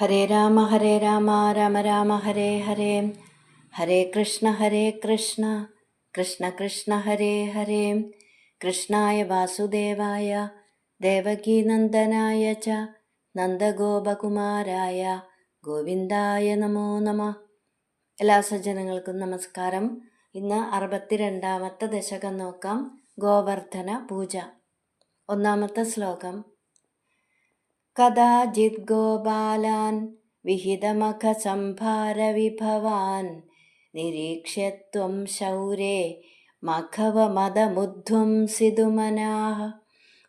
ഹരേ രാമ രാമ രാമ ഹരേ ഹരേ. ഹരേ കൃഷ്ണ കൃഷ്ണ കൃഷ്ണ ഹരേ ഹരേ. കൃഷ്ണായ വാസുദേവായ ദേവകീനന്ദനായ ച നന്ദഗോപകുമാരായ ഗോവിന്ദായ നമോ നമഃ. എല്ലാ സജ്ജനങ്ങൾക്കും നമസ്കാരം. ഇന്ന് 62ാമത്തെ ദശകം നോക്കാം. ഗോവർദ്ധന പൂജ. ഒന്നാമത്തെ ശ്ലോകം. കദാചിത് ഗോപാലാൻ വിഹിതമഖസംഭാരവിഭവാൻ നിരീക്ഷ്യ ത്വം ശൗരേ മഖവമദമുദ്ധ്വംസിതുമനാഃ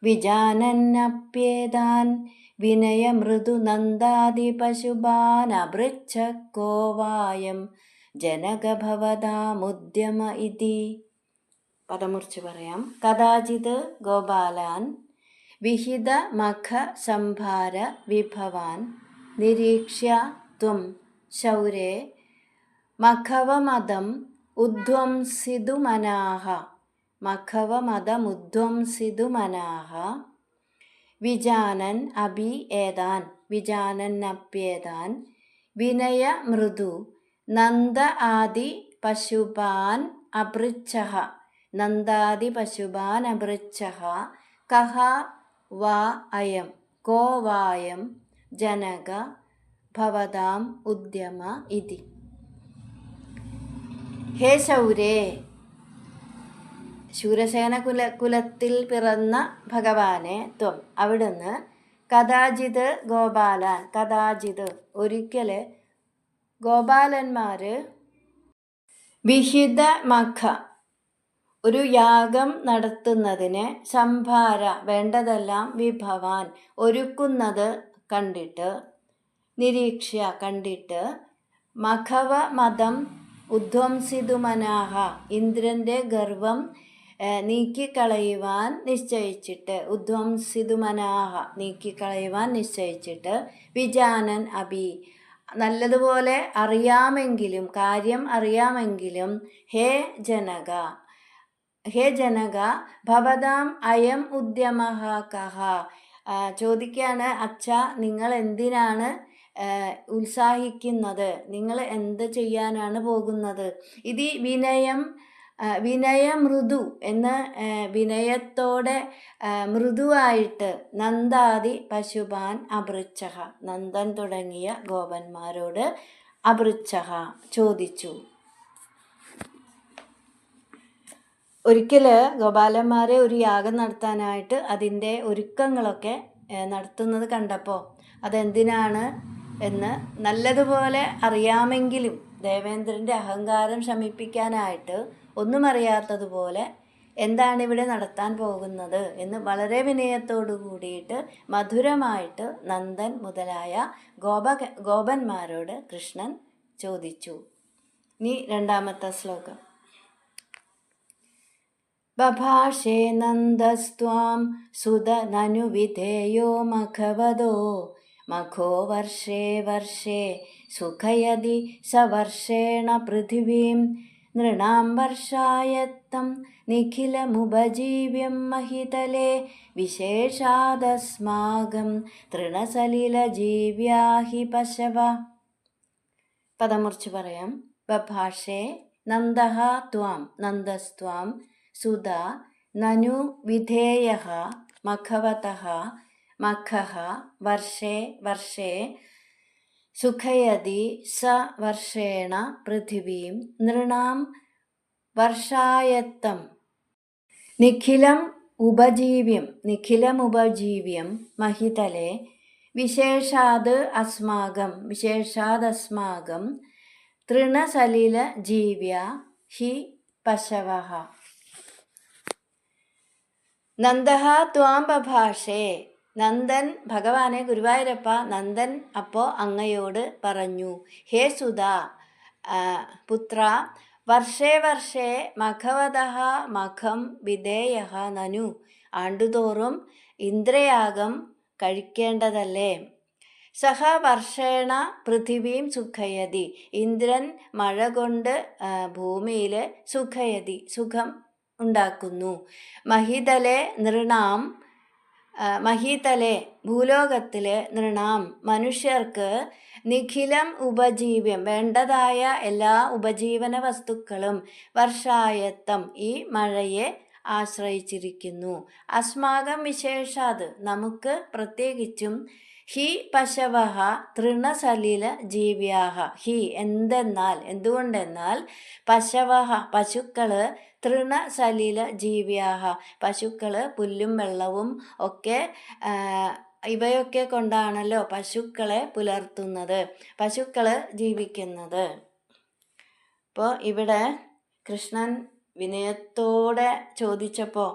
വിജാനന്നപ്യേതാൻ വിനയമൃദുനന്ദാദിപശുഭാനഭൃച്ഛ കോ വായം ജനകഭവതാമുദ്യമ ഇതി. പദമുറിച്ച് പറയാം. കദാചിത് ഗോപാലാൻ വിഹിത മഖ സംഭാര വിഭവാൻ നിരീക്ഷ്യ ത്വം ശൗരേ മഖവമദം ഉദ്ധ്വംസിതുമനാഃ വിജാനൻ അഭി ഏതാൻ വിജാനന്നപ്യേതാൻ വിനയ മൃദു നന്ദ ആദി പശുപാൻ അപൃച്ഛഃ കഹ വാ അയം കോ വായം ജനക ഭവതാം ഉദ്യമ ഇതി. ഹേ ശൗരേ, ശൂരസേന കുലത്തിൽ പിറന്ന ഭഗവാനെ, ത്വം അവിടുന്ന്, കഥാചിത് ഗോപാലാൻ കഥാചിത് ഒരിക്കല് ഗോപാലന്മാര് വിഹിത മഖ ഒരു യാഗം നടത്തുന്നതിന് സംഭാര വേണ്ടതെല്ലാം വിഭവാൻ ഒരുക്കുന്നത് കണ്ടിട്ട് നിരീക്ഷ്യ കണ്ടിട്ട് മഖവ മദം ഉദ്ധ്വംസിതുമനാഃ ഇന്ദ്രന്റെ ഗർവം നീക്കിക്കളയുവാൻ നിശ്ചയിച്ചിട്ട് വിജാനൻ അഭി നല്ലതുപോലെ കാര്യം അറിയാമെങ്കിലും ഹേ ജനക ഭവതാം അയം ഉദ്യമഃ കഹ ചോദിക്കാണ്, അച്ഛ നിങ്ങൾ എന്തിനാണ് ഉത്സാഹിക്കുന്നത്, നിങ്ങൾ എന്ത് ചെയ്യാനാണ് പോകുന്നത്? ഇത് വിനയമൃദു എന്ന് വിനയത്തോടെ മൃദുവായിട്ട് നന്ദാദി പശുപാൻ അപൃച്ഛഃ നന്ദൻ തുടങ്ങിയ ഗോപന്മാരോട് അപൃച്ഛഃ ചോദിച്ചു. ഒരിക്കല് ഗോപാലന്മാരെ ഒരു യാഗം നടത്താനായിട്ട് അതിൻ്റെ ഒരുക്കങ്ങളൊക്കെ നടത്തുന്നത് കണ്ടപ്പോൾ അതെന്തിനാണ് എന്ന് നല്ലതുപോലെ അറിയാമെങ്കിലും ദേവേന്ദ്രൻ്റെ അഹങ്കാരം ശമിപ്പിക്കാനായിട്ട് ഒന്നും അറിയാത്തതുപോലെ എന്താണ് ഇവിടെ നടത്താൻ പോകുന്നത് എന്ന് വളരെ വിനയത്തോടു കൂടിയിട്ട് മധുരമായിട്ട് നന്ദൻ മുതലായ ഗോപന്മാരോട് കൃഷ്ണൻ ചോദിച്ചു. ഇനി രണ്ടാമത്തെ ശ്ലോകം. ബഭാഷേ നന്ദസ്ത്വാം സുതനനു വിധേയോ മഖവദോ മഖോ വർഷേ സുഖയതി സവർഷേണ പൃഥിവീം നൃണാം വർഷായത്തം നിഖിലമുപജീവ്യം മഹിതലേ വിശേഷാദസ്മാകം തൃണസലിലജീവ്യാ ഹി പശവ. പദമുറിച്ച് പറയാം. ബഭാഷേ നന്ദസ്ത്വാം സുത നനു വിധേയഃ മഖവതഃ മഖഃ വർഷേ സുഖയതി സ വർഷേണ പൃഥിവീം നൃണാം വർഷായത്തം നിഖിലം ഉപജീവ്യം മഹിതലേ വിശേഷാദ് അസ്മാകം തൃണസലില ജീവ്യ ഹി പശവഃ. നന്ദഃ ത്വാം ബഭാഷേ നന്ദൻ ഭഗവാനെ ഗുരുവായൂരപ്പ നന്ദൻ അപ്പോൾ അങ്ങയോട് പറഞ്ഞു, ഹേ സുത പുത്ര വർഷേ മഖവതഃ മഖം വിധേയഃ നനു ആണ്ടുതോറും ഇന്ദ്രയാഗം കഴിക്കേണ്ടതല്ലേ. സഹ വർഷേണ പൃഥിവീം സുഖയതി ഇന്ദ്രൻ മഴ കൊണ്ട് ഭൂമിയിൽ സുഖം ഉണ്ടാക്കുന്നു. മഹിതലെ നൃണാം മഹീതലെ ഭൂലോകത്തിലെ നൃണാം മനുഷ്യർക്ക് നിഖിലം ഉപജീവ്യം വേണ്ടതായ എല്ലാ ഉപജീവന വസ്തുക്കളും വർഷായത്തം ഈ മഴയെ ആശ്രയിച്ചിരിക്കുന്നു. അസ്മാകം വിശേഷാത് നമുക്ക് പ്രത്യേകിച്ചും ഹി പശവഹ തൃണസലില ജീവിയാഹ. ഹി എന്തെന്നാൽ എന്തുകൊണ്ടെന്നാൽ പശവഹ പശുക്കള് തൃണസലില ജീവിയാഹ പശുക്കള് പുല്ലും വെള്ളവും ഒക്കെ ഇവയൊക്കെ കൊണ്ടാണല്ലോ പശുക്കളെ പുലർത്തുന്നത്, പശുക്കള് ജീവിക്കുന്നത്. അപ്പോൾ ഇവിടെ കൃഷ്ണൻ വിനയത്തോടെ ചോദിച്ചപ്പോൾ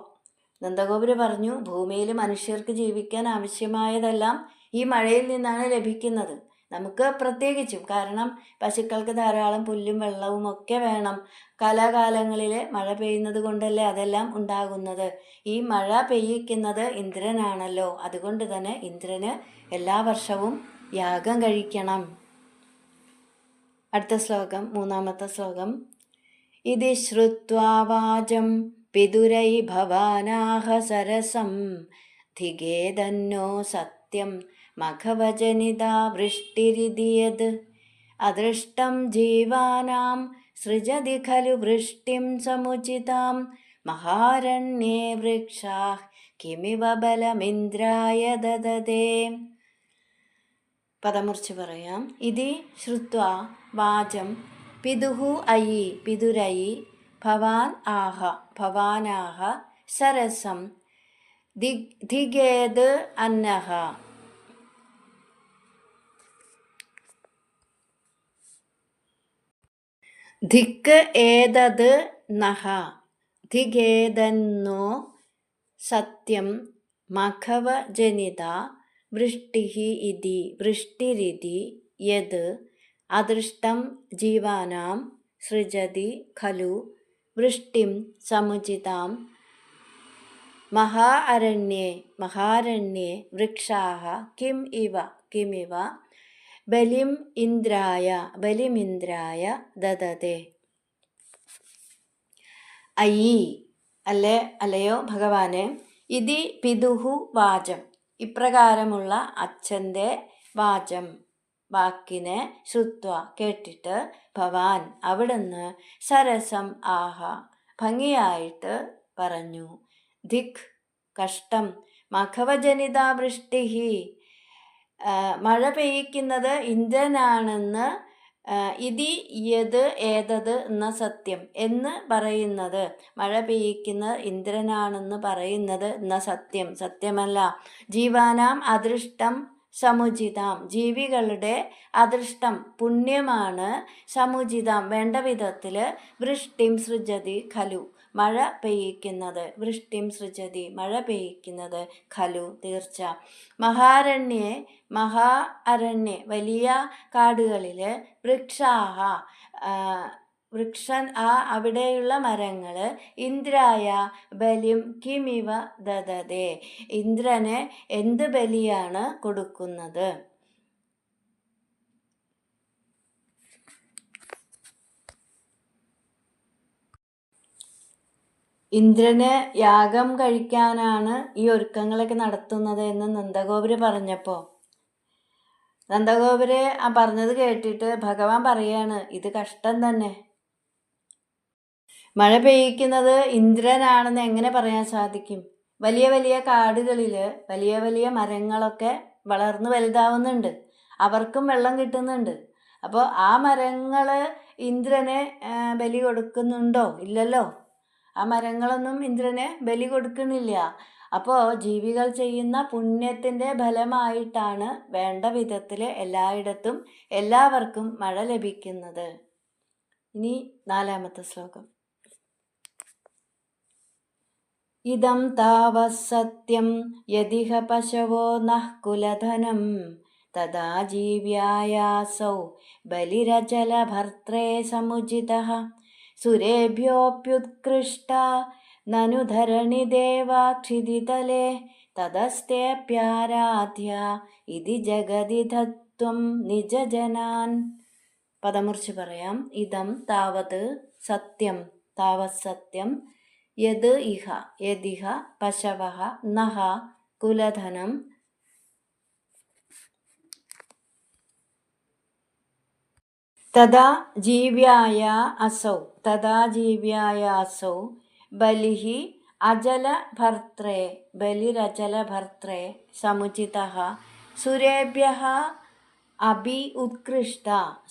നന്ദഗോപുര് പറഞ്ഞു, ഭൂമിയിൽ മനുഷ്യർക്ക് ജീവിക്കാൻ ആവശ്യമായതെല്ലാം ഈ മഴയിൽ നിന്നാണ് ലഭിക്കുന്നത്. നമുക്ക് പ്രത്യേകിച്ചും, കാരണം പശുക്കൾക്ക് ധാരാളം പുല്ലും വെള്ളവും ഒക്കെ വേണം. കാലാകാലങ്ങളിൽ മഴ പെയ്യുന്നത് കൊണ്ടല്ലേ അതെല്ലാം ഉണ്ടാകുന്നത്. ഈ മഴ പെയ്യിക്കുന്നത് ഇന്ദ്രനാണല്ലോ, അതുകൊണ്ട് തന്നെ ഇന്ദ്രന് എല്ലാ വർഷവും യാഗം കഴിക്കണം. അടുത്ത ശ്ലോകം, മൂന്നാമത്തെ ശ്ലോകം. ഇതി ശ്രുത്വാ വാചം പിതുരൈ ഭവാനാഹ സരസം ധിഗേതന്നോ സത്യം മഖവജനിതാ വൃഷ്ടിരിതി യത് അദൃഷ്ടം ജീവാനാം സൃജതി ഖലു വൃഷ്ടിം സമുചിതാം മഹാരണ്യേ വൃക്ഷാഃ കിമിവ ബലമിന്ദ്രായ ദദതേ. പദമുറിച്ച് പറയാം. ഇതി ശ്രുത്വാ വാചം പിതുഹു അയി പിതുരയി ഭവാൻ ആഹ ഭവാനാഹ സരസം ധിഗേത് അന്നഹ. ധിക്ക് ഏതത് നഹ ധിഗേതന്നോ സത്യം മഖവ ജനിത വൃഷ്ടിഹി ഇതി വൃഷ്ടിരിതി യത് അദൃഷ്ടം ജീവാനാം സൃജതി ഖലു വൃഷ്ടിം സമുചിതാം മഹാരണ്യേ വൃക്ഷാഃ കിമിവ ബലിമിന്ദ്രായ ദദതേ. അയി അല്ലയോ ഭഗവാനെ, ഇതി പിതുഹു വാചം ഇപ്രകാരമുള്ള അച്ഛൻ്റെ വാചം വാക്കിനെ ശ്രുത്വ കേട്ടിട്ട് ഭവാൻ അവിടുന്ന് സരസം ആഹ ഭംഗിയായിട്ട് പറഞ്ഞു. ധിക് കഷ്ടം മഖവജനിത വൃഷ്ടിഹി മഴ പെയ്യിക്കുന്നത് ഇന്ദ്രനാണെന്ന് ഇതി യത് ഏതത് എന്ന സത്യം എന്ന് പറയുന്നത്, മഴ പെയ്യിക്കുന്ന ഇന്ദ്രനാണെന്ന് പറയുന്നത് എന്ന സത്യമല്ല. ജീവാനാം അദൃഷ്ടം സമുചിതാം ജീവികളുടെ അദൃഷ്ടം പുണ്യമാണ്, സമുചിതാം വേണ്ട വിധത്തിൽ വൃഷ്ടിം സൃജതി ഖലു മഴ പെയ്യിക്കുന്നത്, വൃഷ്ടിം സൃജതി മഴ പെയ്യിക്കുന്നത് ഖലു തീർച്ച. മഹാരണ്യേ വലിയ കാടുകളിൽ വൃക്ഷാഹ അവിടെയുള്ള മരങ്ങൾ ഇന്ദ്രായ ബലിം കിമിവ ദദതേ ഇന്ദ്രന് എന്ത് ബലിയാണ് കൊടുക്കുന്നത്? ഇന്ദ്രന് യാഗം കഴിക്കാനാണ് ഈ ഒരുക്കങ്ങളൊക്കെ നടത്തുന്നത് എന്ന് നന്ദഗോപുര് പറഞ്ഞപ്പോൾ നന്ദഗോപുര് പറഞ്ഞത് കേട്ടിട്ട് ഭഗവാൻ പറയാണ്, ഇത് കഷ്ടം തന്നെ. മഴ പെയ്യിക്കുന്നത് ഇന്ദ്രനാണെന്ന് എങ്ങനെ പറയാൻ സാധിക്കും? വലിയ വലിയ കാടുകളിൽ വലിയ വലിയ മരങ്ങളൊക്കെ വളർന്നു വലുതാവുന്നുണ്ട്, അവർക്കും വെള്ളം കിട്ടുന്നുണ്ട്. അപ്പോൾ ആ മരങ്ങൾ ഇന്ദ്രനെ ബലി കൊടുക്കുന്നുണ്ടോ? ഇല്ലല്ലോ. ആ മരങ്ങളൊന്നും ഇന്ദ്രന് ബലി കൊടുക്കുന്നില്ല. അപ്പോൾ ജീവികൾ ചെയ്യുന്ന പുണ്യത്തിൻ്റെ ഫലമായിട്ടാണ് വേണ്ട വിധത്തിൽ എല്ലായിടത്തും എല്ലാവർക്കും മഴ ലഭിക്കുന്നത്. ഇനി നാലാമത്തെ ശ്ലോകം. ഇദം താവസത്യം യദിഹ പശവോ നഃ കുലധനം തദാ ജീവ്യായാസൗ ബലിരചലഭർത്രേ സമുചിതഃ സുരേഭ്യോऽപ്യുത്കൃഷ്ട നനു ധരണി ദേവാക്ഷിതിതലേ തദസ്തേപ്യാരാധ്യ ഇതി ജഗതി ധത്വം നിജജനാൻ. പദമുറിച്ച് പറയാം. ഇദം താവത് സത്യം താവത് സത്യം യദിഹ പശവഃ നഃ കുലധനം തഥാ ജീവ്യായ അസൗ ബലിഃ ബലിരചലഭർത്രേ സമുചിതഃ സുരേഭ്യഃ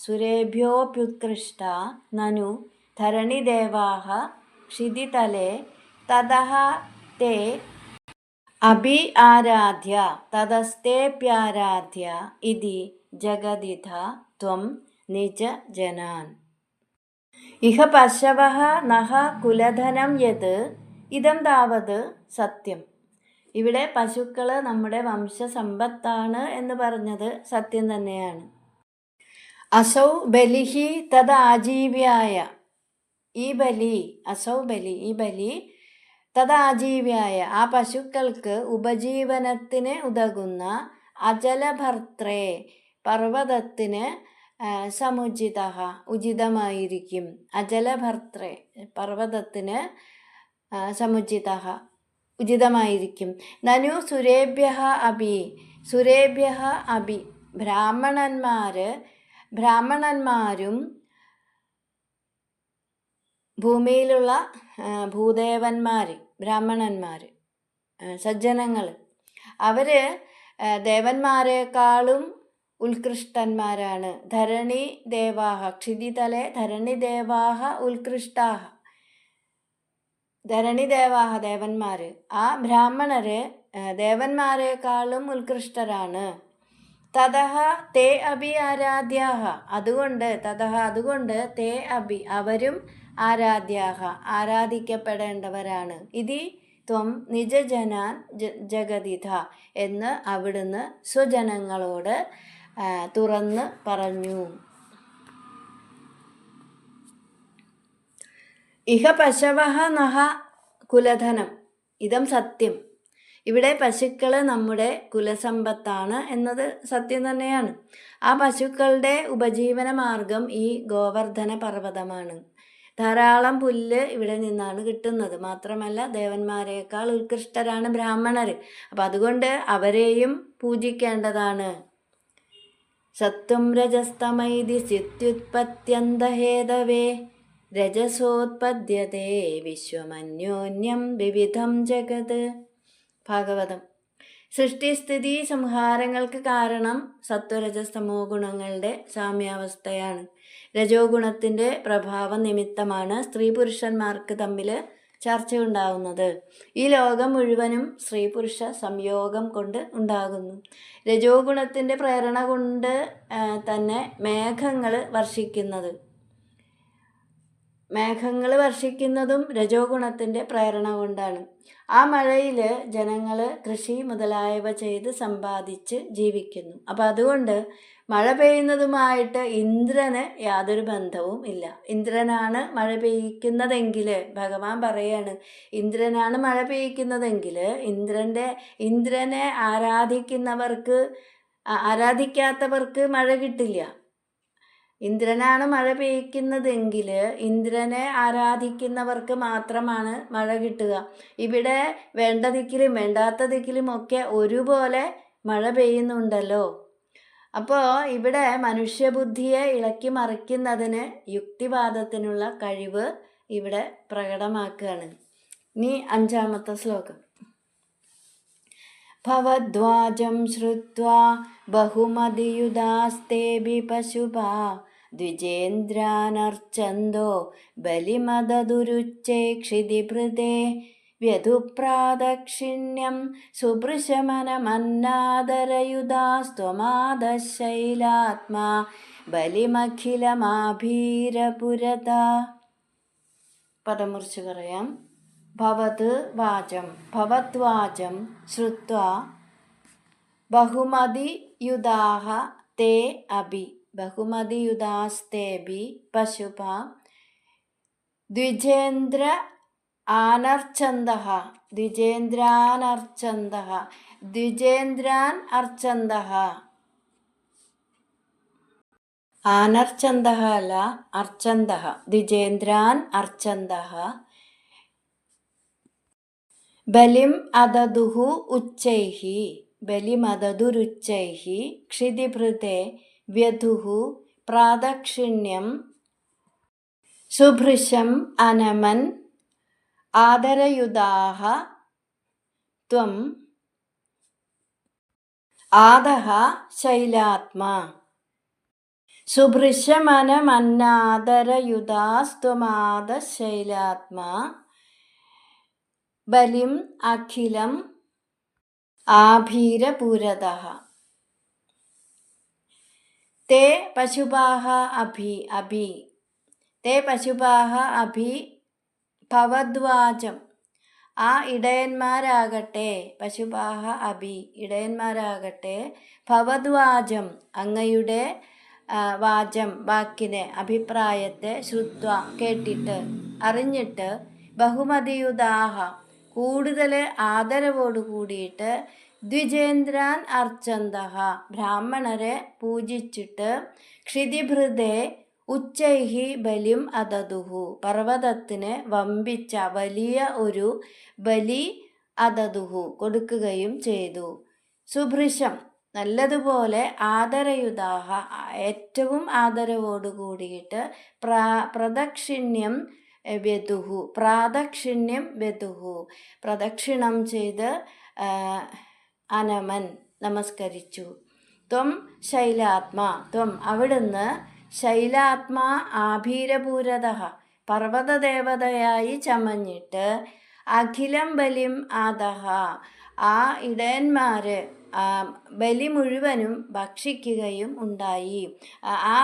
സുരേഭ്യോऽപ്യുത്കൃഷ്ട നനു ധരണിദേവാः ക്ഷിതിതലേ തതഃ തേ അഭി ആരാധ്യ തതസ്തേപ്യാരാധ്യ ഇതി ജഗദിഥ ത്വം നിജ ജനാൻ. ഇഹ പശവഃ നഃ കുലധനം യത് ഇതം താവത് സത്യം. ഇവിടെ പശുക്കൾ നമ്മുടെ വംശസമ്പത്താണ് എന്ന് പറഞ്ഞത് സത്യം തന്നെയാണ്. അസൗ ബലിഃ തദ ആജീവ്യായ, ഈ ബലി തദ ആജീവ്യായ, ആ പശുക്കൾക്ക് ഉപജീവനത്തിന് ഉതകുന്ന അചലഭർത്രേ, പർവ്വതത്തിന് സമുചിതഃ ഉചിതമായിരിക്കും. അചലഭർത്രേ, പർവ്വതത്തിന് സമുചിതഃ ഉചിതമായിരിക്കും. നനു സുരേഭ്യഃ അഭി, ബ്രാഹ്മണന്മാരും ഭൂമിയിലുള്ള ഭൂദേവന്മാർ, ബ്രാഹ്മണന്മാർ, സജ്ജനങ്ങൾ, അവർ ദേവന്മാരെക്കാളും ഉത്കൃഷ്ടന്മാരാണ്. ധരണി ദേവാഹ ക്ഷിതിതലേ ധരണി ദേവാഹ ഉത്കൃഷ്ടാഹ, ധരണി ദേവാഹ ദേവന്മാർ, ആ ബ്രാഹ്മണര് ദേവന്മാരെക്കാളും ഉത്കൃഷ്ടരാണ്. തതഃ തേ അഭി ആരാധ്യാഹ, അതുകൊണ്ട് തേ അഭി, അവരും ആരാധ്യാഹ, ആരാധിക്കപ്പെടേണ്ടവരാണ്. ഇതി ത്വം നിജജനാൻ ജഗദിഥ, എന്ന് അവിടുന്ന് സ്വജനങ്ങളോട് തുറന്ന് പറഞ്ഞു. ഇഹ പശവഃ നഃ കുലധനം ഇതം സത്യം. ഇവിടെ പശുക്കൾ നമ്മുടെ കുലസമ്പത്താണ് എന്നത് സത്യം തന്നെയാണ്. ആ പശുക്കളുടെ ഉപജീവന മാർഗം ഈ ഗോവർദ്ധന പർവ്വതമാണ്. ധാരാളം പുല്ല് ഇവിടെ നിന്നാണ് കിട്ടുന്നത്. മാത്രമല്ല ദേവന്മാരെക്കാൾ ഉത്കൃഷ്ടരാണ് ബ്രാഹ്മണർ. അപ്പം അതുകൊണ്ട് അവരെയും പൂജിക്കേണ്ടതാണ്. സത്വം രജസ്തമൈതി സിത്യുത്പത്യന്തഹേതവേ രജസോത്പദ്യതേ വിശ്വമന്യോന്യം വിവിധം ജഗത്. ഭാഗവതം. സൃഷ്ടിസ്ഥിതി സംഹാരങ്ങൾക്ക് കാരണം സത്വരജസ്തമോ ഗുണങ്ങളുടെ സാമ്യാവസ്ഥയാണ്. രജോ ഗുണത്തിൻ്റെ പ്രഭാവ നിമിത്തമാണ് സ്ത്രീ പുരുഷന്മാർക്ക് തമ്മിൽ ചർച്ചയുണ്ടാകുന്നത്. ഈ ലോകം മുഴുവനും സ്ത്രീ പുരുഷ സംയോഗം കൊണ്ട് ഉണ്ടാകുന്നു. രജോ ഗുണത്തിൻ്റെ പ്രേരണ കൊണ്ട് തന്നെ മേഘങ്ങൾ വർഷിക്കുന്നതും രജോ ഗുണത്തിൻ്റെ പ്രേരണ കൊണ്ടാണ്. ആ മഴയിൽ ജനങ്ങൾ കൃഷി മുതലായവ ചെയ്ത് സമ്പാദിച്ച് ജീവിക്കുന്നു. അപ്പം അതുകൊണ്ട് മഴ പെയ്യുന്നതുമായിട്ട് ഇന്ദ്രന് യാതൊരു ബന്ധവും ഇല്ല. ഇന്ദ്രനാണ് മഴ പെയ്യിക്കുന്നതെങ്കിൽ, ഭഗവാൻ പറയാണ്, ഇന്ദ്രനാണ് മഴ പെയ്യിക്കുന്നതെങ്കിൽ ഇന്ദ്രനെ ആരാധിക്കാത്തവർക്ക് മഴ കിട്ടില്ല. ഇന്ദ്രനാണ് മഴ പെയ്യിക്കുന്നതെങ്കിൽ ഇന്ദ്രനെ ആരാധിക്കുന്നവർക്ക് മാത്രമാണ് മഴ കിട്ടുക. ഇവിടെ വേണ്ട ദിക്കിലും വേണ്ടാത്ത ദിക്കിലും ഒക്കെ ഒരുപോലെ മഴ പെയ്യുന്നുണ്ടല്ലോ. അപ്പോൾ ഇവിടെ മനുഷ്യബുദ്ധിയെ ഇളക്കി മറിക്കുന്നതിന് യുക്തിവാദത്തിനുള്ള കഴിവ് ഇവിടെ പ്രകടമാക്കുകയാണ്. ഇനി 5-ാമത്തെ ശ്ലോകം. ഭവദ്വാജം ശ്രുത്വാ ബഹുമതിയുധാസ്തേഭി പശുപാ ദ്വിജേന്ദ്രാനർച്ചന്തോ ബലിമദദുരുച്ചേക്ഷിതിഭൃതേ വ്യധുപ്രാദക്ഷിണ്യം സുഭൃശമനമന്നാദരയുധാസ്ത്വമാദശൈലാത്മാ ബലിമഖിലമാഭീരപുരതാ. പദം മുറിച്ച് പറയാം. ഭവദ്വാചം ശ്രുത്വാ ബഹുമതിയുധാഃ തേ അഭി ബഹുമതിയുധാസ്തേഭി പശുപാ ദ്വിജേന്ദ്രാൻ അർച്ചന്തഃ ആനർച്ചന്തഃ അല്ല, അർച്ചന്തഃ. ദ്വിജേന്ദ്രാൻ അർച്ചന്തഃ ബലിം അതദുഹു ഉച്ചൈഃ ബലിമദദുരുച്ചൈഃ ക്ഷിതിഭൃതേ വ്യധുഹു പ്രാദക്ഷിണ്യം സുഭൃശം അനമൻ ആദരയുതാഃ ത്വം ആദഃ ശൈലാത്മാ സുഭൃശമനമന്നാദരയുതാസ്ത്വമാദഃ ശൈലാത്മാ ബലിം അഖിലം ആഭീരപുരതഃ തേ പശുപാഃ അഭി ഭവദ്വാജം ആ ഇടയന്മാരാകട്ടെ പശുപാഃ അഭി ഇടയന്മാരാകട്ടെ ഭവദ്വാജം അങ്ങയുടെ വാചം വാക്കിനെ അഭിപ്രായത്തെ ശ്രുത്വ കേട്ടിട്ട് അറിഞ്ഞിട്ട് ബഹുമതിയുതാഹ കൂടുതൽ ആദരവോട് കൂടിയിട്ട് ദ്വിജേന്ദ്രാൻ അർച്ചന്തഃ ബ്രാഹ്മണരെ പൂജിച്ചിട്ട് ക്ഷിതിഭൃതേ ഉച്ചൈഹി ബലിം അതദുഹു പർവ്വതത്തിന് വമ്പിച്ച വലിയ ഒരു ബലി അതദുഹു കൊടുക്കുകയും ചെയ്തു. സുഭൃശം നല്ലതുപോലെ ആദരയുതാഹ ഏറ്റവും ആദരവോട് കൂടിയിട്ട് പ്രദക്ഷിണ്യം വ്യതുഹു പ്രദക്ഷിണം ചെയ്ത് അനമൻ നമസ്കരിച്ചു. ത്വം ശൈലാത്മാ ത്വം അവിടുന്ന് ശൈലാത്മാ ആഭീരപൂരതഃ പർവ്വതദേവതയായി ചമഞ്ഞിട്ട് അഖിലം ബലിം ആദഹ ആ ഇടയന്മാര് ബലി മുഴുവനും ഭക്ഷിക്കുകയും ഉണ്ടായി. ആ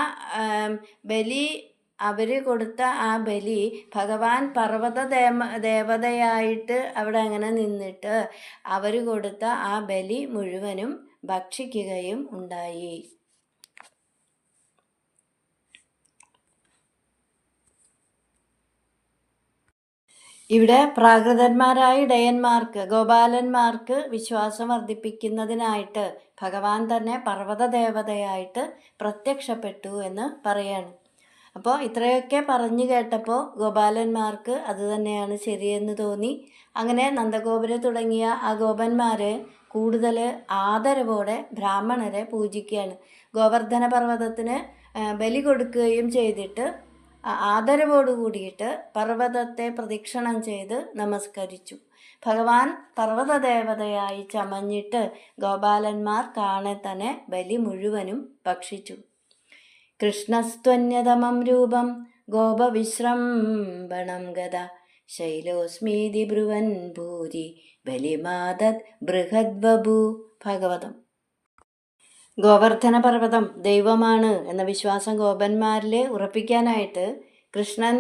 ബലി അവർ കൊടുത്ത ആ ബലി ഭഗവാൻ പർവ്വത ദേവതയായിട്ട് അവിടെ അങ്ങനെ നിന്നിട്ട് അവർ കൊടുത്ത ആ ബലി മുഴുവനും ഭക്ഷിക്കുകയും ഉണ്ടായി. ഇവിടെ പ്രാകൃതന്മാരായ ഇടയന്മാർക്ക് ഗോപാലന്മാർക്ക് വിശ്വാസം വർദ്ധിപ്പിക്കുന്നതിനായിട്ട് ഭഗവാൻ തന്നെ പർവ്വത ദേവതയായിട്ട് പ്രത്യക്ഷപ്പെട്ടു എന്ന് പറയാണ്. അപ്പോൾ ഇത്രയൊക്കെ പറഞ്ഞു കേട്ടപ്പോൾ ഗോപാലന്മാർക്ക് അത് തന്നെയാണ് ശരിയെന്ന് തോന്നി. അങ്ങനെ നന്ദഗോപുരം തുടങ്ങിയ ആ ഗോപന്മാരെ കൂടുതൽ ആദരവോടെ ബ്രാഹ്മണരെ പൂജിക്കുകയാണ്. ഗോവർദ്ധന പർവ്വതത്തിന് ബലി കൊടുക്കുകയും ചെയ്തിട്ട് ആദരവോട് കൂടിയിട്ട് പർവ്വതത്തെ പ്രദക്ഷിണം ചെയ്ത് നമസ്കരിച്ചു. ഭഗവാൻ പർവ്വത ദേവതയായി ചമഞ്ഞിട്ട് ഗോപാലന്മാർ കാണെ തന്നെ ബലി മുഴുവനും ഭക്ഷിച്ചു. കൃഷ്ണസ്ത്വന്യതമം രൂപം ഗോപവിശ്രംഭണം ഗത ശൈലോസ്മീതി ബ്രുവൻ ഭൂരി ബലിമാദത് ബൃഹദ്വഭൂ. ഭാഗവതം. ഗോവർദ്ധന പർവ്വതം ദൈവമാണ് എന്ന വിശ്വാസം ഗോപന്മാരിൽ ഉറപ്പിക്കാനായിട്ട് കൃഷ്ണൻ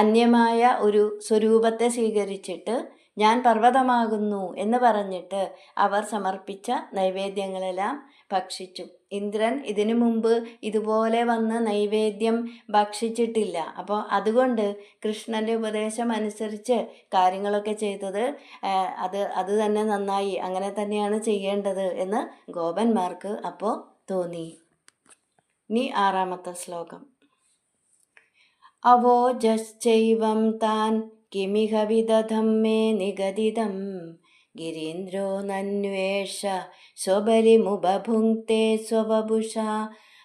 അന്യമായ ഒരു സ്വരൂപത്തെ സ്വീകരിച്ചിട്ട് ഞാൻ പർവ്വതമാകുന്നു എന്ന് പറഞ്ഞിട്ട് അവർ സമർപ്പിച്ച നൈവേദ്യങ്ങളെല്ലാം ഭക്ഷിച്ചു. ഇന്ദ്രൻ ഇതിനു മുമ്പ് ഇതുപോലെ വന്ന് നൈവേദ്യം ഭക്ഷിച്ചിട്ടില്ല. അപ്പോൾ അതുകൊണ്ട് കൃഷ്ണൻ്റെ ഉപദേശം അനുസരിച്ച് കാര്യങ്ങളൊക്കെ ചെയ്തത് അത് തന്നെ നന്നായി, അങ്ങനെ തന്നെയാണ് ചെയ്യേണ്ടത് എന്ന് ഗോപന്മാർക്ക് അപ്പോൾ തോന്നി. ഇനി 6ാമത്തെ ശ്ലോകം. അവോജശ്ചൈവം താൻ കിമിഹ വിദധം മേ നിഗദിതം ഗിരീന്ദ്രോ നന്വേഷ സ്വബലിമുപഭുങ്ക്തേ സ്വവപുഷാ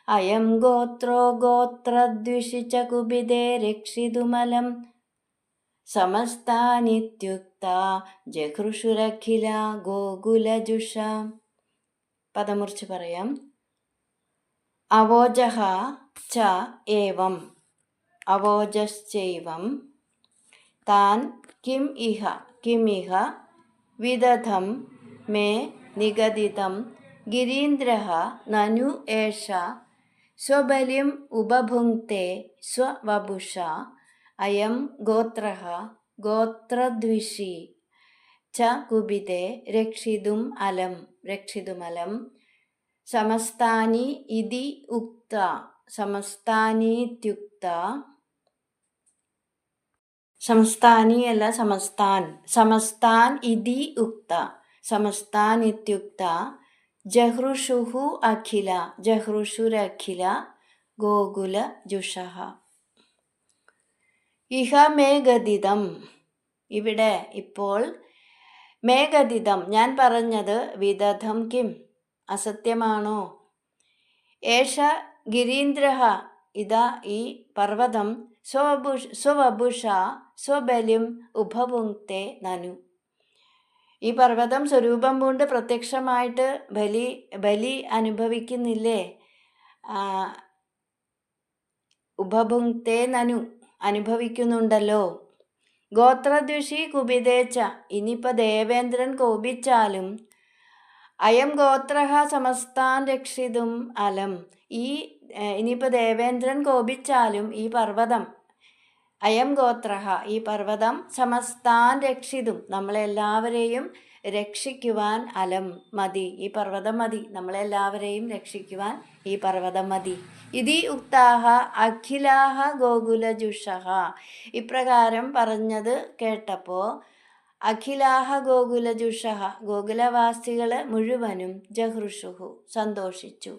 അയം ഗോത്രോ ഗോത്രദ്വിഷിച കുപിതേ രക്ഷിതുമലം സമസ്താനിത്യുക്താ ജഘൃഷുരഖില ഗോകുലജുഷ. പദമുറിച്ച് പറയാം. അവോജഃ ച ഏവം അവോജശ്ചൈവം താൻ കിമിഹ വിദധം മേ നിഗദിതം ഗിരീന്ദ്രഃ നനു ഏഷ സ്വബലിം ഉപഭുങ്ക്തേ സ്വവപുഷാ അയം ഗോത്രഃ ഗോത്രദ്വിഷി ച കുപിതേ രക്ഷിതുമലം സമസ്താനി ഇതി ഉക്ത സമസ്താനീത്യുക്ത സമസ്താനി അല്ല സമസ്താൻ ഇതി ഉക്ത സമസ്താനിത്യുക്ത ജഹൃഷുരഖില ഗോകുലജുഷഃ. ഇഹ മേ ഗദിതം ഇവിടെ ഇപ്പോൾ മേഘതിതം ഞാൻ പറഞ്ഞത് വിദധം കിം അസത്യമാണോ? ഏഷ ഗിരീന്ദ്രഃ ഇതാ ഈ പർവ്വതം സ്വവപുഷ സ്വബലിം ഉപഭുങ്ക്തേ നനു. ഈ പർവ്വതം സ്വരൂപം പൂണ്ട് പ്രത്യക്ഷമായിട്ട് ബലി അനുഭവിക്കുന്നില്ലേ? ഉപഭുങ്ക്തേ നനു അനുഭവിക്കുന്നുണ്ടല്ലോ. ഗോത്രദ്വിഷി കുപിതേച്ച ഇനിയിപ്പോൾ ദേവേന്ദ്രൻ കോപിച്ചാലും അയം ഗോത്രഃ സമസ്താൻ രക്ഷിതും അലം. ഇനിയിപ്പോൾ ദേവേന്ദ്രൻ കോപിച്ചാലും ഈ പർവ്വതം അയം ഗോത്രഃ ഈ പർവ്വതം സമസ്താൻ രക്ഷിതും നമ്മളെല്ലാവരെയും രക്ഷിക്കുവാൻ അലം മതി. ഈ പർവ്വതം മതി, നമ്മളെല്ലാവരെയും രക്ഷിക്കുവാൻ ഈ പർവ്വതം മതി. ഇതി ഉക്താഹ അഖിലാഹ ഗോകുലജുഷഃ ഇപ്രകാരം പറഞ്ഞത് കേട്ടപ്പോൾ അഖിലാഹ ഗോകുലജുഷഃ ഗോകുലവാസികൾ മുഴുവനും ജഹൃഷുഹു സന്തോഷിച്ചു.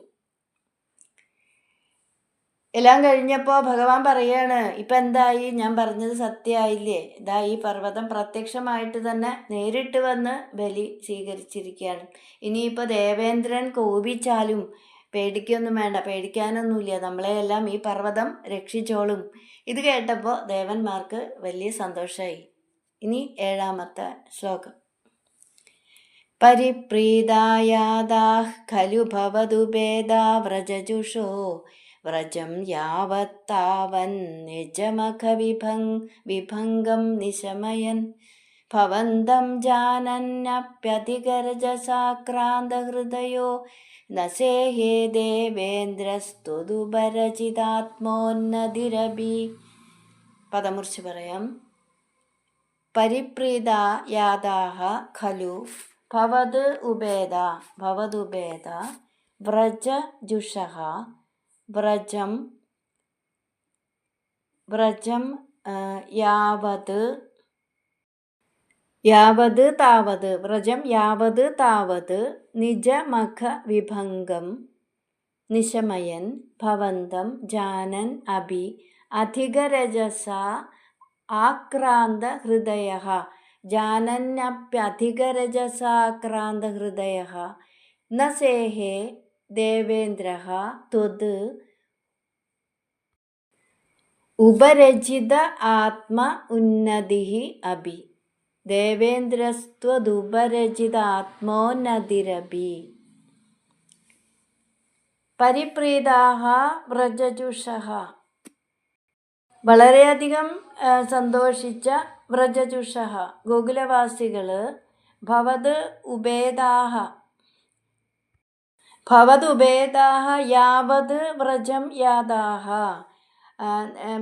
എല്ലാം കഴിഞ്ഞപ്പോൾ ഭഗവാൻ പറയാണ്, ഇപ്പം എന്തായി? ഞാൻ പറഞ്ഞത് സത്യമായില്ലേ? ഇതാ ഈ പർവ്വതം പ്രത്യക്ഷമായിട്ട് തന്നെ നേരിട്ട് വന്ന് ബലി സ്വീകരിച്ചിരിക്കുകയാണ്. ഇനിയിപ്പോൾ ദേവേന്ദ്രൻ കോപിച്ചാലും പേടിക്കൊന്നും വേണ്ട, പേടിക്കാനൊന്നുമില്ല, നമ്മളെയെല്ലാം ഈ പർവ്വതം രക്ഷിച്ചോളും. ഇത് കേട്ടപ്പോൾ ദേവന്മാർക്ക് വലിയ സന്തോഷമായി. ഇനി 7ാമത്തെ ശ്ലോകം. പരിപ്രീതായാദാഃ ഖലു ഭവതുപേദാ വ്രജജുഷോ വ്രജം യാവത്താവൻ നിജമഖവിഭംഗം നിശമയൻ ഭവന്തം ജാനന്യപ്യതിഗർജസാക്രാന്തഹൃദയോ നസേഹേ ദേവേന്ദ്രസ്തുതുപരചിതാത്മോന്നതിരഭി. പദമുറിച്ച് പറയാം. പരിപ്രീതാ യാദാഃ ഖലു ഭവതുപേദ വ്രജജുഷഃ വ്രജം യാവത് താവത് നിജമഖ വിഭംഗം നിശമയൻ ഭവന്തം ജാനൻ അഭി അധികരജസാ ആക്രാന്ത ഹൃദയഃ ജാനന്യപ്യധികരജസാക്രാന്ത ഹൃദയഃ ന സേഹേ ദേവേന്ദ്രഃ ത്വത് ഉപരജിത ആത്മ ഉന്നതിഃ അഭി. ദേവേന്ദ്രസ്ത്വദുപരജിതാത്മോന്നതിരഭി. പരിപ്രീതാഃ വ്രജജുഷഃ വളരെയധികം സന്തോഷിച്ച വ്രജജുഷഃ ഗോകുലവാസികൾ ഭവത് ഉപേദാഃ യാവത് വ്രജം യാദാഃ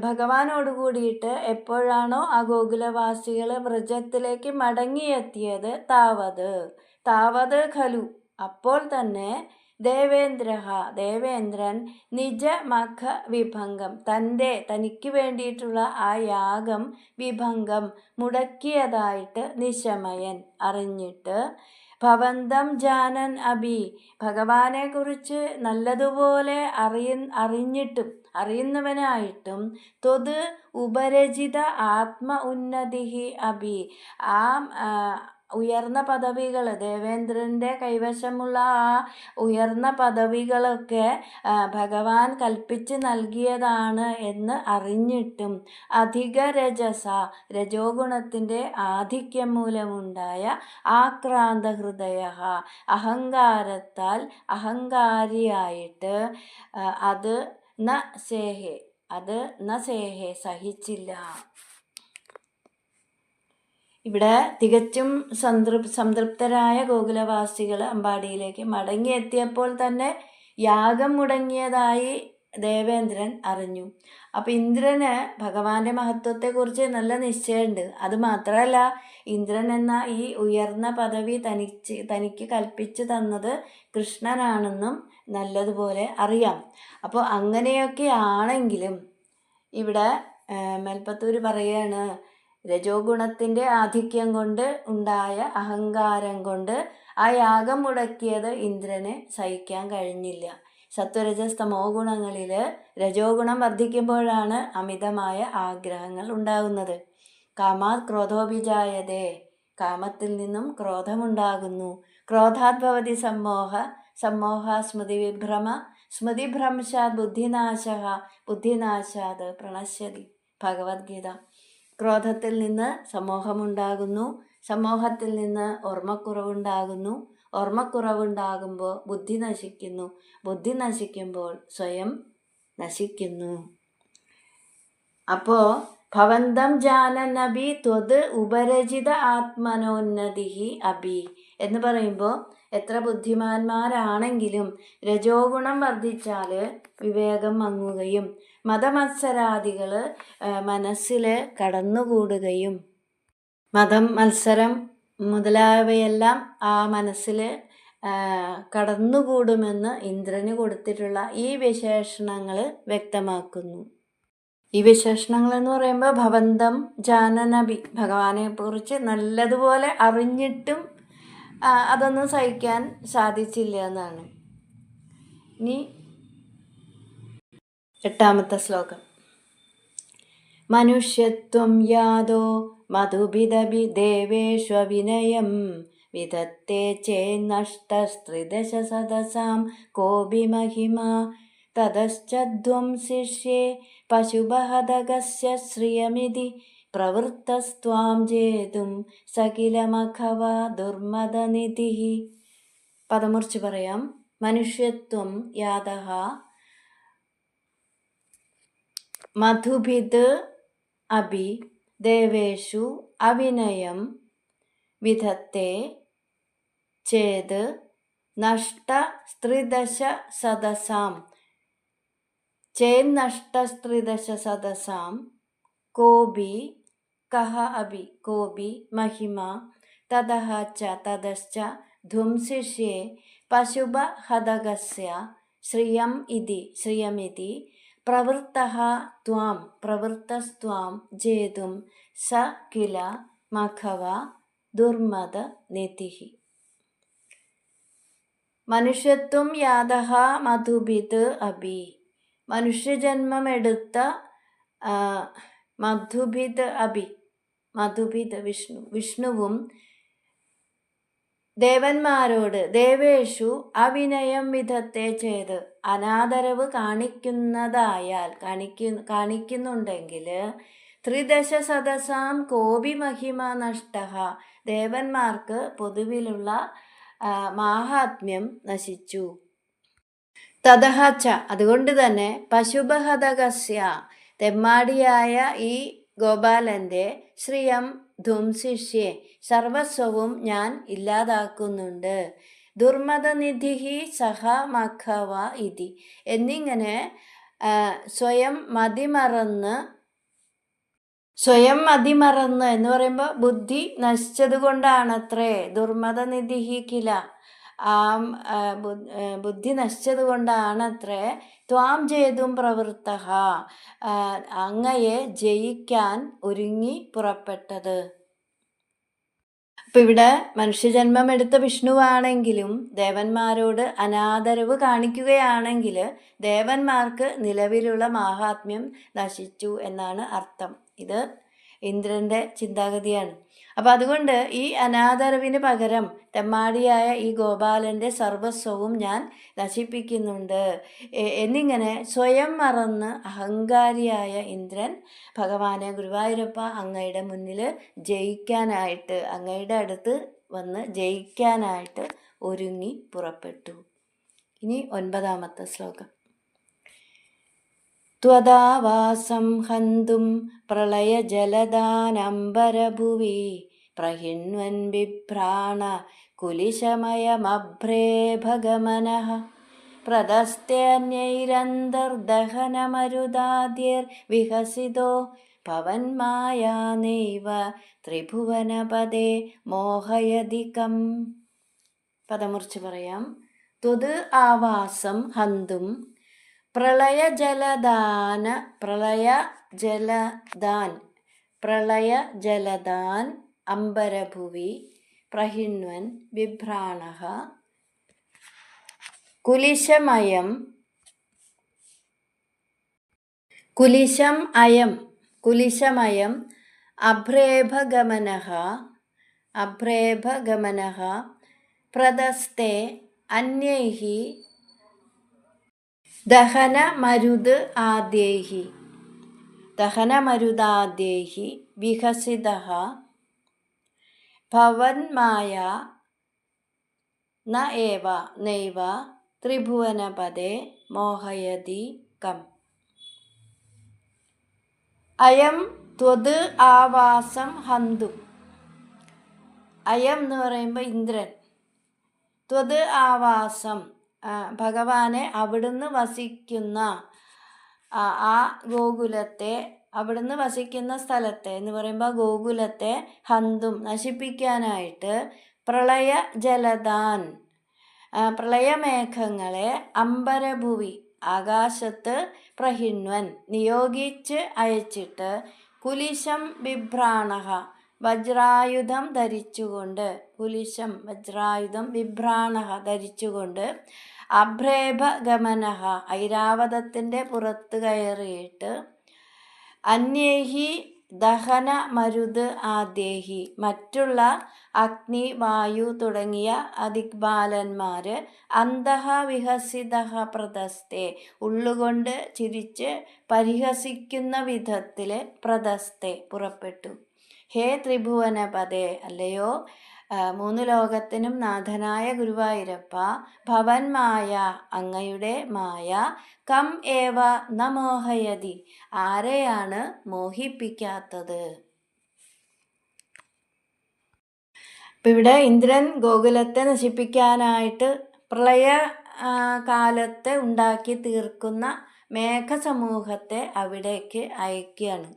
ഭഗവാനോട് കൂടിയിട്ട് എപ്പോഴാണോ ആ ഗോകുലവാസികൾ വ്രജത്തിലേക്ക് മടങ്ങിയെത്തിയത് താവത് ഖലു അപ്പോൾ തന്നെ ദേവേന്ദ്രൻ നിജമഖ വിഭംഗം തനിക്ക് വേണ്ടിയിട്ടുള്ള ആ യാഗം വിഭംഗം മുടക്കിയതായിട്ട് നിശമയൻ അറിഞ്ഞിട്ട് ഭവന്തം ജാനൻ അഭി ഭഗവാനെക്കുറിച്ച് നല്ലതുപോലെ അറിയുന്നവനായിട്ടും ത്വത് ഉപരചിത ആത്മ ഉന്നതിഃ അഭി ആ ഉയർന്ന പദവികൾ ദേവേന്ദ്രൻ്റെ കൈവശമുള്ള ആ ഉയർന്ന പദവികളൊക്കെ ഭഗവാൻ കൽപ്പിച്ച് നൽകിയതാണ് എന്ന് അറിഞ്ഞിട്ടും അധിക രജോ ഗുണത്തിൻ്റെ ആധിക്യം മൂലമുണ്ടായ ആക്രാന്ത ഹൃദയ അഹങ്കാരിയായിട്ട് അത് ന സേഹേ സഹിച്ചില്ല. ഇവിടെ തികച്ചും സംതൃപ്തരായ ഗോകുലവാസികൾ അമ്പാടിയിലേക്ക് മടങ്ങിയെത്തിയപ്പോൾ തന്നെ യാഗം മുടങ്ങിയതായി ദേവേന്ദ്രൻ അറിഞ്ഞു. അപ്പം ഇന്ദ്രന് ഭഗവാന്റെ മഹത്വത്തെക്കുറിച്ച് നല്ല നിശ്ചയമുണ്ട്. അതുമാത്രമല്ല, ഇന്ദ്രൻ എന്ന ഈ ഉയർന്ന പദവി തനിക്ക് കൽപ്പിച്ചു തന്നത് കൃഷ്ണനാണെന്നും നല്ലതുപോലെ അറിയാം. അപ്പോൾ അങ്ങനെയൊക്കെ ആണെങ്കിലും ഇവിടെ മേൽപ്പത്തൂർ പറയാണ്, രജോ ഗുണത്തിൻ്റെ ആധിക്യം കൊണ്ട് ഉണ്ടായ അഹങ്കാരം കൊണ്ട് ആ യാഗം മുടക്കിയത് ഇന്ദ്രന് സഹിക്കാൻ കഴിഞ്ഞില്ല. സത്വരജസ്തമോ ഗുണങ്ങളിൽ രജോ ഗുണം വർദ്ധിക്കുമ്പോഴാണ് അമിതമായ ആഗ്രഹങ്ങൾ ഉണ്ടാകുന്നത്. കാമാത് ക്രോധോഭിജായതേ കാമത്തിൽ നിന്നും ക്രോധമുണ്ടാകുന്നു. ക്രോധാത് ഭവതി സമ്മോഹ സ്മൃതിവിഭ്രമ സ്മൃതിഭ്രംശാത് ബുദ്ധിനാശാത് പ്രണശ്യതി. ഭഗവത്ഗീത. ക്രോധത്തിൽ നിന്ന് സമോഹമുണ്ടാകുന്നു, സമോഹത്തിൽ നിന്ന് ഓർമ്മക്കുറവുണ്ടാകുന്നു, ഓർമ്മക്കുറവുണ്ടാകുമ്പോൾ ബുദ്ധി നശിക്കുന്നു, ബുദ്ധി നശിക്കുമ്പോൾ സ്വയം നശിക്കുന്നു. അപ്പോൾ ഭവന്തം ജാനനബി ത്വത് ഉപരചിത ആത്മനോന്നതി അഭി എന്ന് പറയുമ്പോൾ എത്ര ബുദ്ധിമാന്മാരാണെങ്കിലും രജോ ഗുണം വർദ്ധിച്ചാൽ വിവേകം മങ്ങുകയും മതമത്സരാദികൾ മനസ്സിൽ കടന്നുകൂടുകയും, മതം, മത്സരം മുതലായവയെല്ലാം ആ മനസ്സിൽ കടന്നുകൂടുമെന്ന് ഇന്ദ്രന് കൊടുത്തിട്ടുള്ള ഈ വിശേഷണങ്ങൾ വ്യക്തമാക്കുന്നു. ഈ വിശേഷണങ്ങൾ എന്ന് പറയുമ്പോൾ ഭവന്തം ജാനനബി, ഭഗവാനെ കുറിച്ച് നല്ലതുപോലെ അറിഞ്ഞിട്ടും അതൊന്നും സഹിക്കാൻ സാധിച്ചില്ല എന്നാണ്. ഇനി 8ാമത്തെ ശ്ലോകം. മനുഷ്യത്വം യാദോ മധുഭിദഭി ദേവേഷ്വവിനയം വിധത്തെ ചേന്നഷ്ടസ്ത്രിദശ സദസാം കോപി മഹിമാ തതശ്ചധ്വം ശിഷ്യേ പശുബഹദഗസ്യ ശ്രിയമിതി പ്രവൃത്തസ്ത്വാം ജേതും സകിലമഖവ ദുർമദനിധി. പദമുറിച്ച് പറയാം. മനുഷ്യത്വം യാതഃ മധുഭിത് അഭി ദേവേഷു അവിനയം വിധത്തെ ചേത് നഷ്ടസ്ത്രിദശ സദസാം ചേന്നഷ്ടസ്ത്രിദശ സദസാം കോപി കഹ അഭി കോപി മഹിമാ തതഃ ച തതശ്ച ധ്വംസിഷ്യേ പശുബഹദഗസ്യ ശ്രിയമിതി പ്രവൃത്തസ്ത്വാം ജേതും സ കില മഖവ ദുർമദ നിധിഃ. മനുഷ്യത്വം യാതഃ മധുഭിത് അഭി, മനുഷ്യജന്മമെടുത്ത മധുഭിത് വിഷ്ണുവും ദേവന്മാരോട് ദേവേഷു അവിനയം വിധത്തെ ചെയ്ത് അനാദരവ് കാണിക്കുന്നുണ്ടെങ്കിൽ ത്രിദശ സദസാം കോപി മഹിമ നഷ്ട, ദേവന്മാർക്ക് പൊതുവിലുള്ള മാഹാത്മ്യം നശിച്ചു. തതഃ ച, അതുകൊണ്ട് തന്നെ പശുബഹദഗസ്യ, തെമ്മാടിയായ ഈ ഗോപാലൻ്റെ ശ്രിയം ധ്വംസിഷ്യേ, സർവസ്വവും ഞാൻ ഇല്ലാതാക്കുന്നുണ്ട്. ദുർമദനിധി സഹ മഖവ ഇതി, എന്നിങ്ങനെ സ്വയം മതിമറന്ന് എന്ന് പറയുമ്പോൾ ബുദ്ധി നശിച്ചത് കൊണ്ടാണത്രേ. ദുർമദനിധി കില, ബുദ്ധി നശിച്ചത് കൊണ്ടാണത്രേ ത്വാം ജേതും പ്രവൃത്തഃ, അങ്ങയെ ജയിക്കാൻ ഒരുങ്ങി പുറപ്പെട്ടത്. അപ്പം ഇവിടെ മനുഷ്യജന്മം എടുത്ത വിഷ്ണുവാണെങ്കിലും ദേവന്മാരോട് അനാദരവ് കാണിക്കുകയാണെങ്കിൽ ദേവന്മാർക്ക് നിലവിലുള്ള മാഹാത്മ്യം നശിച്ചു എന്നാണ് അർത്ഥം. ഇത് ഇന്ദ്രൻ്റെ ചിന്താഗതിയാണ്. അപ്പം അതുകൊണ്ട് ഈ അനാദരവിന് പകരം തെമ്മാടിയായ ഈ ഗോപാലൻ്റെ സർവസ്വവും ഞാൻ നശിപ്പിക്കുന്നുണ്ട് എന്നിങ്ങനെ സ്വയം മറന്ന് അഹങ്കാരിയായ ഇന്ദ്രൻ ഭഗവാനെ ഗുരുവായൂരപ്പ അങ്ങയുടെ മുന്നിൽ ജയിക്കാനായിട്ട്, അങ്ങയുടെ അടുത്ത് വന്ന് ജയിക്കാനായിട്ട് ഒരുങ്ങി പുറപ്പെട്ടു. ഇനി 9ാമത്തെ ശ്ലോകം. ത്വദാവാസം ഹന്തും പ്രളയജലദാനംബരഭുവി പ്രഹിണ്വൻ ബിഭ്രാണ കുലിശമയമഭ്രേ ഭഗമനഃ പ്രദസ്തേന്യൈരന്തർദഹനമരുദാദ്യർവിഹസിതോ ഭവന്മായാനൈവ ത്രിഭുവനപദേ മോഹയധികം. പദമുറിച്ച് പറയാം. ത്വത് ആവാസം ഹന്തും പ്രളയജലദാൻ അംബരഭുവി പ്രഹിണ്വൻ ബിഭ്രാണഃ കുലിശമയം അഭ്രേഭഗമനഃ അഭ്രേഭഗമനഃ പ്രദസ്തേ അന്യൈഃ ദഹനമരുത് ദഹനമരുദാദ്യൈഃ വികസിതഃ ഭവന്മായാ നൈവ ത്രിഭുവനപദേ മോഹയതി കം. അയം ത്വത് ആവാസം ഹന്തും. അയം എന്ന് പറയുമ്പോൾ ഇന്ദ്രൻ. ത്വത് ആവാസം ഭഗവാനെ അവിടുന്ന് വസിക്കുന്ന ആ ഗോകുലത്തെ, അവിടുന്ന് വസിക്കുന്ന സ്ഥലത്തെ എന്ന് പറയുമ്പോൾ ഗോകുലത്തെ ഹന്തും നശിപ്പിക്കാനായിട്ട് പ്രളയ ജലദാൻ പ്രളയമേഘങ്ങളെ അംബരഭുവി ആകാശത്ത് പ്രഹിണ്വൻ നിയോഗിച്ച് അയച്ചിട്ട് കുലിശം ബിഭ്രാണഃ വജ്രായുധം ധരിച്ചുകൊണ്ട്, കുലിശം വജ്രായുധം ബിഭ്രാണഃ ധരിച്ചുകൊണ്ട് അഭ്രേഭഗമനഃ ഐരാവതത്തിൻ്റെ പുറത്ത് കയറിയിട്ട് അന്യേഹി ദഹന മരുത് ആദ്യേഹി മറ്റുള്ള അഗ്നി വായു തുടങ്ങിയ ദിക്പാലന്മാർ അന്തഃ വിഹസിതഃ പ്രദസ്തേ ഉള്ളുകൊണ്ട് ചിരിച്ച് പരിഹസിക്കുന്ന വിധത്തിൽ പ്രദസ്തേ പുറപ്പെട്ടു. ഹേ ത്രിഭുവനപദേ അല്ലയോ മൂന്ന് ലോകത്തിനും നാഥനായ ഗുരുവായൂരപ്പ, ഭവന്മായ അങ്ങയുടെ മായ കം ഏവ ന മോഹയതി ആരെയാണ് മോഹിപ്പിക്കാത്തത്. അപ്പം ഇവിടെ ഇന്ദ്രൻ ഗോകുലത്തെ നശിപ്പിക്കാനായിട്ട് പ്രളയ കാലത്തെ ഉണ്ടാക്കി തീർക്കുന്ന മേഘസമൂഹത്തെ അവിടേക്ക് അയക്കുകയാണ്.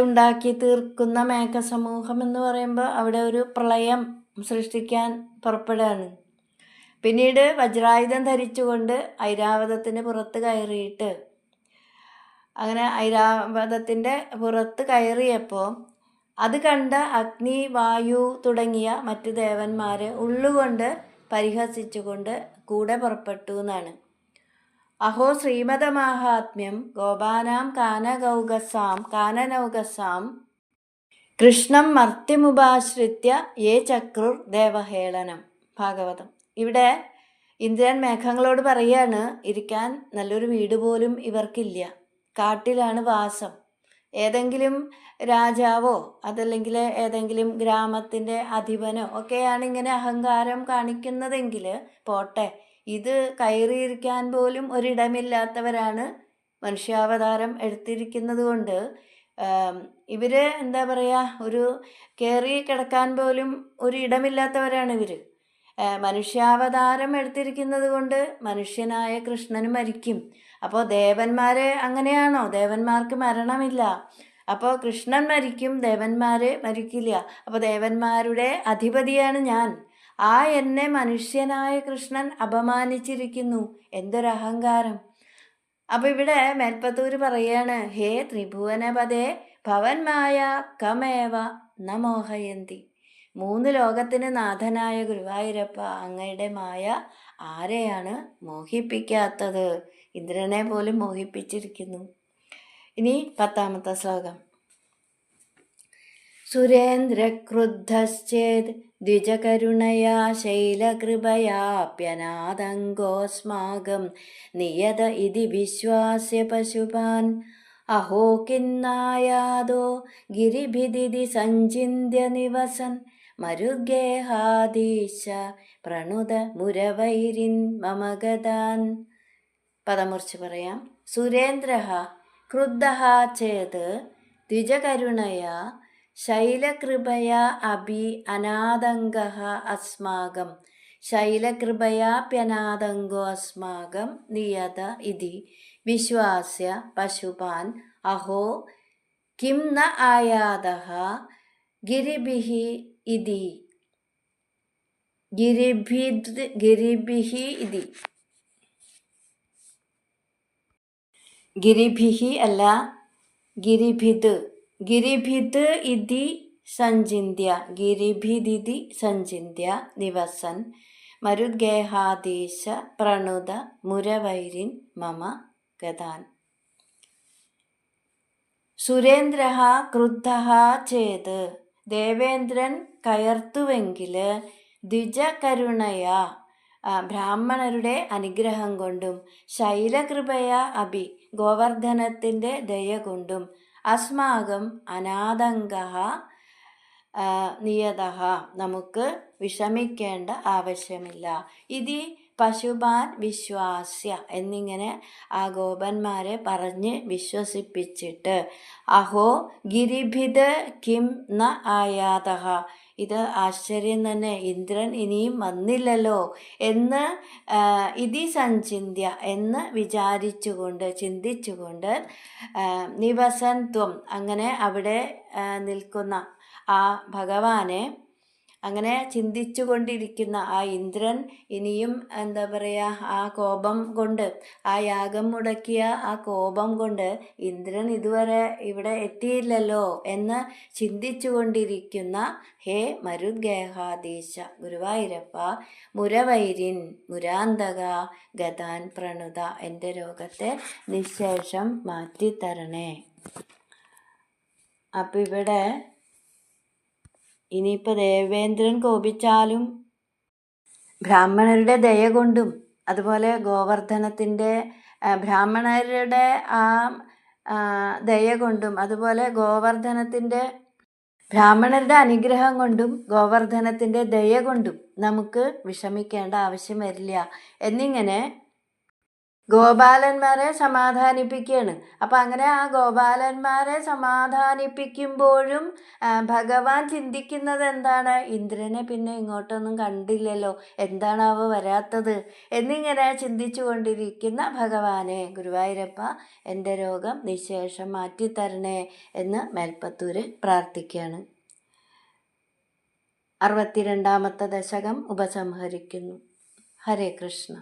ഉണ്ടാക്കി തീർക്കുന്ന മേഘസമൂഹം എന്ന് പറയുമ്പോൾ അവിടെ ഒരു പ്രളയം സൃഷ്ടിക്കാൻ പുറപ്പെടുകയാണ്. പിന്നീട് വജ്രായുധം ധരിച്ചുകൊണ്ട് ഐരാവതത്തിൻ്റെ പുറത്ത് കയറിയിട്ട് അങ്ങനെ ഐരാവതത്തിൻ്റെ പുറത്ത് കയറിയപ്പോൾ അത് കണ്ട അഗ്നി വായു തുടങ്ങിയ മറ്റു ദേവന്മാർ ഉള്ളുകൊണ്ട് പരിഹസിച്ചുകൊണ്ട് കൂടെ പുറപ്പെട്ടു എന്നാണ്. അഹോ ശ്രീമദമാഹാത്മ്യം ഗോപാനാം കാനനൗകസാം കൃഷ്ണം മർത്യമുപാശ്രിത്യ യേ ചക്രുർ ദേവഹേളനം. ഭാഗവതം. ഇവിടെ ഇന്ദ്രൻ മേഘങ്ങളോട് പറയാണ്, ഇരിക്കാൻ നല്ലൊരു വീട് പോലും ഇവർക്കില്ല, കാട്ടിലാണ് വാസം. ഏതെങ്കിലും രാജാവോ അതല്ലെങ്കിൽ ഏതെങ്കിലും ഗ്രാമത്തിൻ്റെ അധിപനോ ഒക്കെയാണ് ഇങ്ങനെ അഹങ്കാരം കാണിക്കുന്നതെങ്കിൽ പോട്ടെ, ഇത് കയറിയിരിക്കാൻ പോലും ഒരിടമില്ലാത്തവരാണ് മനുഷ്യാവതാരം എടുത്തിരിക്കുന്നത് കൊണ്ട് ഇവർ എന്താ പറയുക, ഒരു കയറി കിടക്കാൻ പോലും ഒരിടമില്ലാത്തവരാണ് ഇവർ. മനുഷ്യാവതാരം എടുത്തിരിക്കുന്നത് കൊണ്ട് മനുഷ്യനായ കൃഷ്ണന് മരിക്കും. അപ്പോൾ ദേവന്മാർ അങ്ങനെയാണോ? ദേവന്മാർക്ക് മരണമില്ല. അപ്പോൾ കൃഷ്ണൻ മരിക്കും, ദേവന്മാർ മരിക്കില്ല. അപ്പോൾ ദേവന്മാരുടെ അധിപതിയാണ് ഞാൻ. എന്നെ മനുഷ്യനായ കൃഷ്ണൻ അപമാനിച്ചിരിക്കുന്നു. എന്തൊരഹങ്കാരം. അപ്പോൾ ഇവിടെ മേൽപ്പത്തൂർ പറയാണ്, ഹേ ത്രിഭുവനപദേ ഭവന്മായ കമേവ ന മോഹയന്തി. മൂന്ന് ലോകത്തിന് നാഥനായ ഗുരുവായൂരപ്പ, അങ്ങയുടെ മായ ആരെയാണ് മോഹിപ്പിക്കാത്തത്? ഇന്ദ്രനെ പോലും മോഹിപ്പിച്ചിരിക്കുന്നു. ഇനി 10ാമത്തെ ശ്ലോകം. സുരേന്ദ്രക്രുദ്ധശ്ചേത് ദ്വിജകരുണയാ ശൈലകൃപയാപ്യനാദംഗോസ്മാകം നിയത ഇതി വിശ്വാസ്യ പശുപാൻ അഹോ കിന്നായാദോ ഗിരിഭിദിതി സഞ്ചിന്യ നിവസൻ മരുഗേഹാദീശ പ്രണുത മുരവൈരിൻ മമഗതാൻ. പദമുറിച്ച് പറയാം. സുരേന്ദ്രഃ ക്രുദ്ധഃ ചേത് ദ്വിജകരുണയാ ശൈലകൃപയാ അഭി അനാദംഗഃ അസ്മാകം ശൈലകൃപയാപ്യനാദംഗോ അസ്മാകം നിയത ഇതി വിശ്വാസ്യ പശുപാൻ അഹോ കിം ന ആയാദഃ ഗിരിഭിഃ ഇതി ഗിരിഭിഃ അല്ല ഗിരിഭിത് ഗിരിഭിത് ഇതി സഞ്ചിന്യ നിവസൻ മരുദ്ഗേഹാദീശ പ്രണുത മുരവൈരിൻ മമ ഗതാൻ. സുരേന്ദ്ര ക്രുദ്ധ ചേത് ദേവേന്ദ്രൻ കയർത്തുവെങ്കിൽ ദ്വിജകരുണയ ബ്രാഹ്മണരുടെ അനുഗ്രഹം കൊണ്ടും ശൈലകൃപയ അഭി ഗോവർദ്ധനത്തിൻ്റെ ദയ കൊണ്ടും അസ്മാകം അനാതങ്ക നിയത നമുക്ക് വിഷമിക്കേണ്ട ആവശ്യമില്ല. ഇതി പശുപാൻ വിശ്വാസ്യ എന്നിങ്ങനെ ആ ഗോപന്മാരെ പറഞ്ഞ് വിശ്വസിപ്പിച്ചിട്ട് അഹോ ഗിരിഭിത് കിം ന ആയാത, ഇത് ആശ്ചര്യം തന്നെ, ഇന്ദ്രൻ ഇനിയും വന്നില്ലല്ലോ എന്ന് ഇതി സഞ്ചിന്യ എന്ന് വിചാരിച്ചുകൊണ്ട് ചിന്തിച്ചുകൊണ്ട് നിവസൻ ത്വം അങ്ങനെ അവിടെ നിൽക്കുന്ന ആ ഭഗവാനെ അങ്ങനെ ചിന്തിച്ചു കൊണ്ടിരിക്കുന്ന ആ ഇന്ദ്രൻ ഇനിയും എന്താ പറയുക, ആ കോപം കൊണ്ട്, ആ യാഗം മുടക്കിയ ആ കോപം കൊണ്ട് ഇന്ദ്രൻ ഇതുവരെ ഇവിടെ എത്തിയില്ലല്ലോ എന്ന് ചിന്തിച്ചു കൊണ്ടിരിക്കുന്ന ഹേ മരുഗേഹാദീശ ഗുരുവായൂരപ്പ മുരവൈരിൻ മുരാന്തക ഗതാൻ പ്രണുത, എൻ്റെ രോഗത്തെ നിശേഷം മാറ്റിത്തരണേ. അപ്പം ഇവിടെ ഇനിയിപ്പോൾ ദേവേന്ദ്രൻ കോപിച്ചാലും ബ്രാഹ്മണരുടെ ദയ കൊണ്ടും അതുപോലെ ഗോവർദ്ധനത്തിൻ്റെ ബ്രാഹ്മണരുടെ ആ ദയ കൊണ്ടും അതുപോലെ ബ്രാഹ്മണരുടെ അനുഗ്രഹം കൊണ്ടും ഗോവർദ്ധനത്തിൻ്റെ ദയ കൊണ്ടും നമുക്ക് വിഷമിക്കേണ്ട ആവശ്യം വരില്ല എന്നിങ്ങനെ ഗോപാലന്മാരെ സമാധാനിപ്പിക്കുകയാണ്. അപ്പം അങ്ങനെ ആ ഗോപാലന്മാരെ സമാധാനിപ്പിക്കുമ്പോഴും ഭഗവാൻ ചിന്തിക്കുന്നത് എന്താണ്, ഇന്ദ്രനെ പിന്നെ ഇങ്ങോട്ടൊന്നും കണ്ടില്ലല്ലോ, എന്താണാവോ വരാത്തത് എന്നിങ്ങനെ ചിന്തിച്ചു കൊണ്ടിരിക്കുന്ന ഭഗവാനെ ഗുരുവായൂരപ്പ എൻ്റെ രോഗം നിശേഷം മാറ്റിത്തരണേ എന്ന് മേൽപ്പത്തൂര് പ്രാർത്ഥിക്കുകയാണ്. 62ാമത്തെ ദശകം ഉപസംഹരിക്കുന്നു. ഹരേ കൃഷ്ണ.